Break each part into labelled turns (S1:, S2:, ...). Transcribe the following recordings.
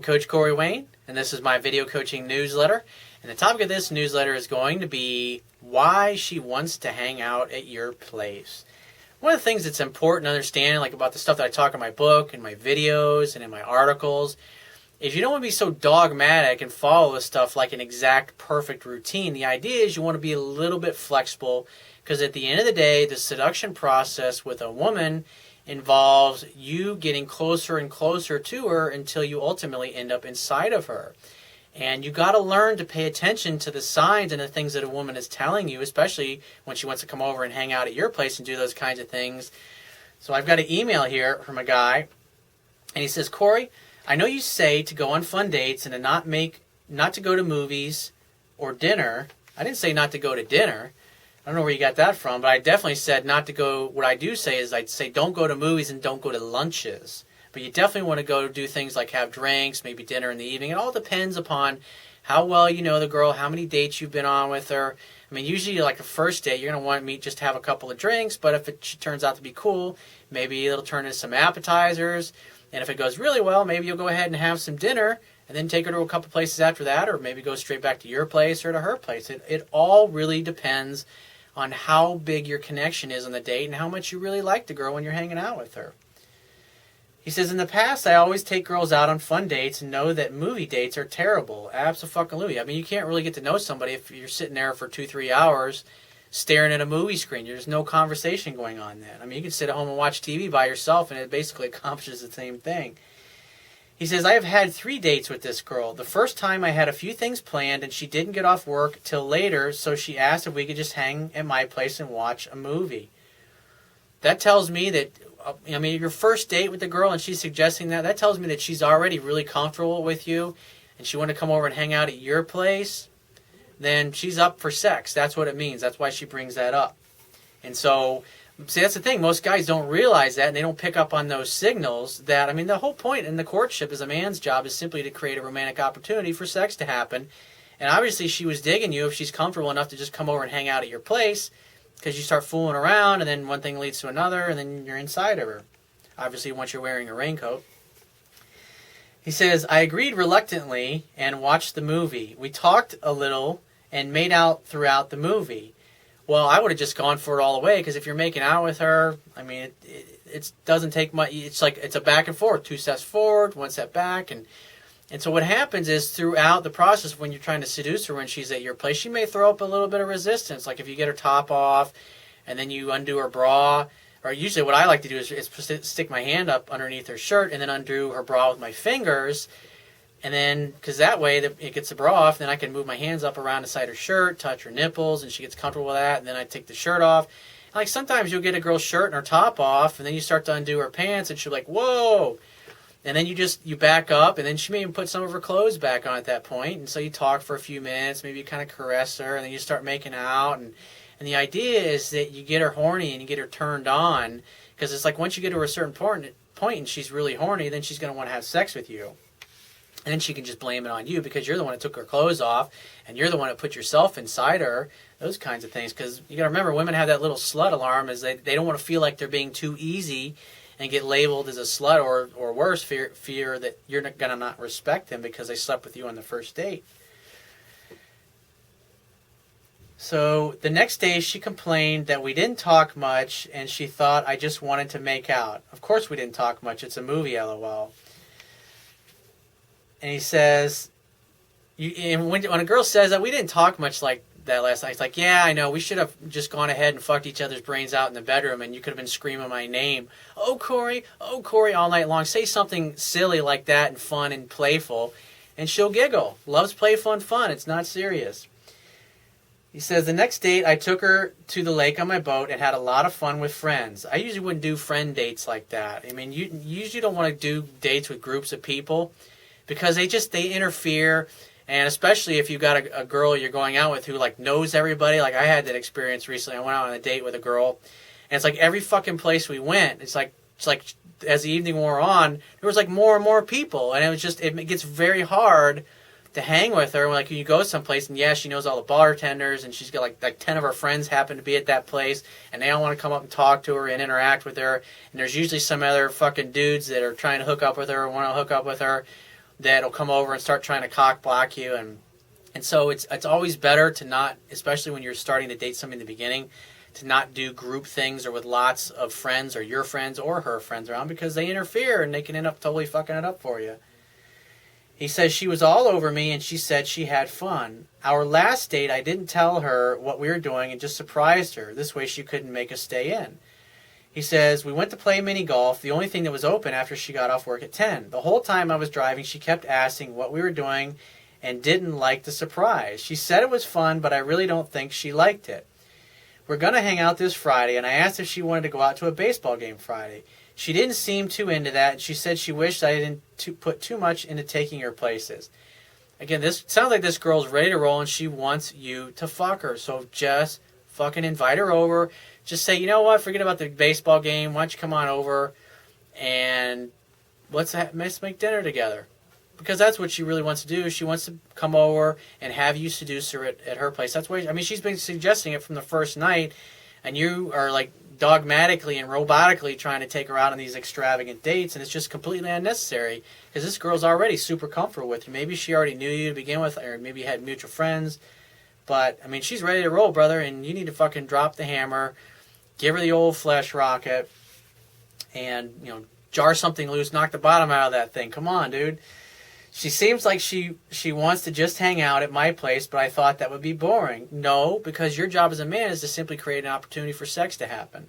S1: I'm Coach Corey Wayne, and this is my video coaching newsletter. And the topic of this newsletter is going to be why she wants to hang out at your place. One of the things that's important to understand, like about the stuff that I talk in my book, in my videos, and in my articles, is you don't want to be so dogmatic and follow this stuff like an exact, perfect routine. The idea is you want to be a little bit flexible, because at the end of the day, the seduction process with a woman involves you getting closer and closer to her until you ultimately end up inside of her. And you got to learn to pay attention to the signs and the things that a woman is telling you, especially when she wants to come over and hang out at your place and do those kinds of things. So I've got an email here from a guy, and he says, Corey, I know you say to go on fun dates and to not to go to movies or dinner. I didn't say not to go to dinner. I don't know where you got that from, but I definitely said not to go. What I do say is I'd say don't go to movies and don't go to lunches. But you definitely want to go do things like have drinks, maybe dinner in the evening. It all depends upon how well you know the girl, how many dates you've been on with her. I mean, usually like a first date, you're going to want to just have a couple of drinks, but if it turns out to be cool, maybe it'll turn into some appetizers. And if it goes really well, maybe you'll go ahead and have some dinner and then take her to a couple places after that, or maybe go straight back to your place or to her place. It all really depends on how big your connection is on the date and how much you really like the girl when you're hanging out with her. He says, in the past, I always take girls out on fun dates and know that movie dates are terrible. Abso-fucking-lutely. I mean, you can't really get to know somebody if you're sitting there for 2-3 hours staring at a movie screen. There's no conversation going on then. I mean, you can sit at home and watch TV by yourself, and it basically accomplishes the same thing. He says, I have had 3 dates with this girl. The first time I had a few things planned, and she didn't get off work till later, so she asked if we could just hang at my place and watch a movie. That tells me that, I mean, your first date with the girl and she's suggesting that tells me that she's already really comfortable with you and she wanted to come over and hang out at your place, then she's up for sex. That's what it means. That's why she brings that up. And so, see, that's the thing. Most guys don't realize that, and they don't pick up on those signals that, I mean, the whole point in the courtship as a man's job is simply to create a romantic opportunity for sex to happen. And obviously she was digging you if she's comfortable enough to just come over and hang out at your place, because you start fooling around, and then one thing leads to another, and then you're inside of her. Obviously, once you're wearing a raincoat. He says, I agreed reluctantly and watched the movie. We talked a little and made out throughout the movie. Well, I would have just gone for it all the way, because if you're making out with her, I mean, it doesn't take much. It's like it's a back and forth, 2 steps forward, 1 step back, and so what happens is throughout the process when you're trying to seduce her when she's at your place, she may throw up a little bit of resistance. Like if you get her top off and then you undo her bra, or usually what I like to do is stick my hand up underneath her shirt and then undo her bra with my fingers. And then, because that way it gets the bra off, then I can move my hands up around inside her shirt, touch her nipples, and she gets comfortable with that. And then I take the shirt off. And like sometimes you'll get a girl's shirt and her top off, and then you start to undo her pants, and she'll be like, whoa. And then you back up, and then she may even put some of her clothes back on at that point. And so you talk for a few minutes, maybe you kind of caress her, and then you start making out. And the idea is that you get her horny and you get her turned on, because it's like once you get to a certain point and she's really horny, then she's going to want to have sex with you. And then she can just blame it on you because you're the one that took her clothes off, and you're the one that put yourself inside her, those kinds of things. Because you got to remember, women have that little slut alarm, is they don't want to feel like they're being too easy and get labeled as a slut, or worse, fear that you're going to not respect them because they slept with you on the first date. So the next day she complained that we didn't talk much, and she thought I just wanted to make out. Of course we didn't talk much. It's a movie, LOL. And he says, when a girl says that we didn't talk much like that last night, it's like, yeah, I know, we should have just gone ahead and fucked each other's brains out in the bedroom, and you could have been screaming my name, oh Corey, all night long. Say something silly like that and fun and playful, and she'll giggle. Loves playful and fun. It's not serious. He says, the next date I took her to the lake on my boat and had a lot of fun with friends. I usually wouldn't do friend dates like that. I mean, you usually don't want to do dates with groups of people because they interfere. And especially if you've got a girl you're going out with who like knows everybody. Like I had that experience recently. I went out on a date with a girl, and it's like every fucking place we went, it's like as the evening wore on, there was like more and more people, and it gets very hard to hang with her. Like you go someplace, and yeah, she knows all the bartenders, and she's got like 10 of her friends happen to be at that place, and they all want to come up and talk to her and interact with her. And there's usually some other fucking dudes that are trying to hook up with her or want to hook up with her. that'll come over and start trying to cock block you. And so it's always better to not, especially when you're starting to date somebody in the beginning, to not do group things or with lots of friends or your friends or her friends around, because they interfere and they can end up totally fucking it up for you. He says, she was all over me and she said she had fun. Our last date, I didn't tell her what we were doing and just surprised her. This way she couldn't make us stay in. He says, we went to play mini golf, the only thing that was open after she got off work at 10. The whole time I was driving, she kept asking what we were doing and didn't like the surprise. She said it was fun, but I really don't think she liked it. We're going to hang out this Friday, and I asked if she wanted to go out to a baseball game Friday. She didn't seem too into that, and she said she wished I didn't put too much into taking her places. Again, this sounds like this girl's ready to roll, and she wants you to fuck her. So just fucking invite her over. Just say, you know what, forget about the baseball game. Why don't you come on over, and let's make dinner together. Because that's what she really wants to do. She wants to come over and have you seduce her at her place. That's why, I mean, she's been suggesting it from the first night, and you are like dogmatically and robotically trying to take her out on these extravagant dates, and it's just completely unnecessary because this girl's already super comfortable with you. Maybe she already knew you to begin with, or maybe you had mutual friends. But, I mean, she's ready to roll, brother, and you need to fucking drop the hammer, give her the old flesh rocket, and, you know, jar something loose, knock the bottom out of that thing. Come on, dude. She seems like she wants to just hang out at my place, but I thought that would be boring. No, because your job as a man is to simply create an opportunity for sex to happen.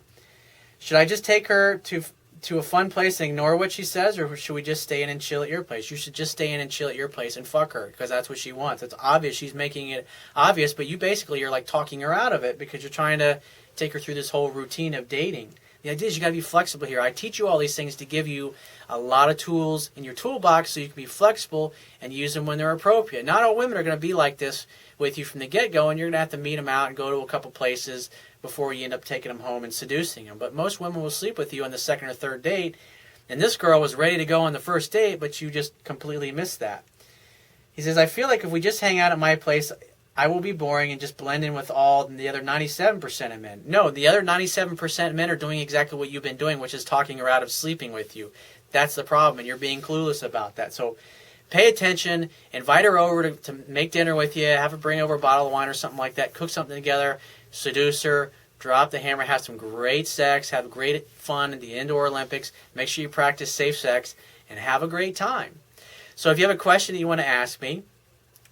S1: Should I just take her to a fun place and ignore what she says, or should we just stay in and chill at your place? You should just stay in and chill at your place and fuck her, because that's what she wants. It's obvious she's making it obvious, but you basically are like talking her out of it because you're trying to take her through this whole routine of dating. The idea is you got to be flexible here. I teach you all these things to give you a lot of tools in your toolbox so you can be flexible and use them when they're appropriate. Not all women are going to be like this with you from the get-go, and you're going to have to meet them out and go to a couple places before you end up taking them home and seducing them. But most women will sleep with you on the second or third date, and this girl was ready to go on the first date, but you just completely missed that. He says, I feel like if we just hang out at my place, I will be boring and just blend in with all the other 97% of men. No, the other 97% of men are doing exactly what you've been doing, which is talking her out of sleeping with you. That's the problem, and you're being clueless about that. So pay attention, invite her over to make dinner with you, have her bring over a bottle of wine or something like that, cook something together, seduce her, drop the hammer, have some great sex, have great fun at the Indoor Olympics, make sure you practice safe sex, and have a great time. So if you have a question that you want to ask me,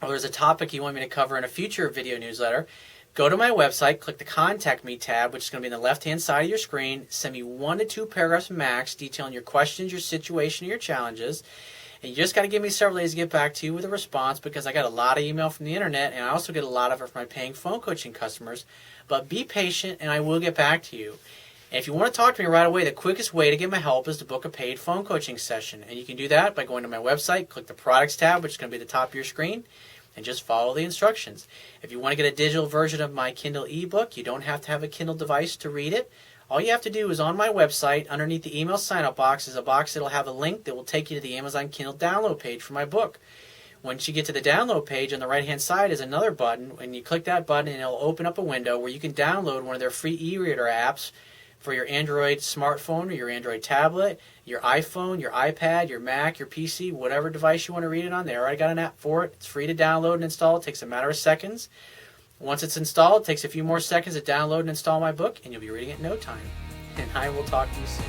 S1: or there's a topic you want me to cover in a future video newsletter, go to my website, click the Contact Me tab, which is going to be on the left-hand side of your screen. Send me 1 to 2 paragraphs max detailing your questions, your situation, your challenges. And you just got to give me several days to get back to you with a response, because I got a lot of email from the internet, and I also get a lot of it from my paying phone coaching customers. But be patient, and I will get back to you. And if you want to talk to me right away, the quickest way to get my help is to book a paid phone coaching session. And you can do that by going to my website, click the Products tab, which is going to be at the top of your screen, and just follow the instructions. If you want to get a digital version of my Kindle ebook, you don't have to have a Kindle device to read it. All you have to do is on my website, underneath the email sign-up box, is a box that will have a link that will take you to the Amazon Kindle download page for my book. Once you get to the download page, on the right-hand side is another button, and you click that button and it'll open up a window where you can download one of their free e-reader apps for your Android smartphone or your Android tablet, your iPhone, your iPad, your Mac, your PC, whatever device you want to read it on. They already got an app for it. It's free to download and install. It takes a matter of seconds. Once it's installed, it takes a few more seconds to download and install my book, and you'll be reading it in no time. And I will talk to you soon.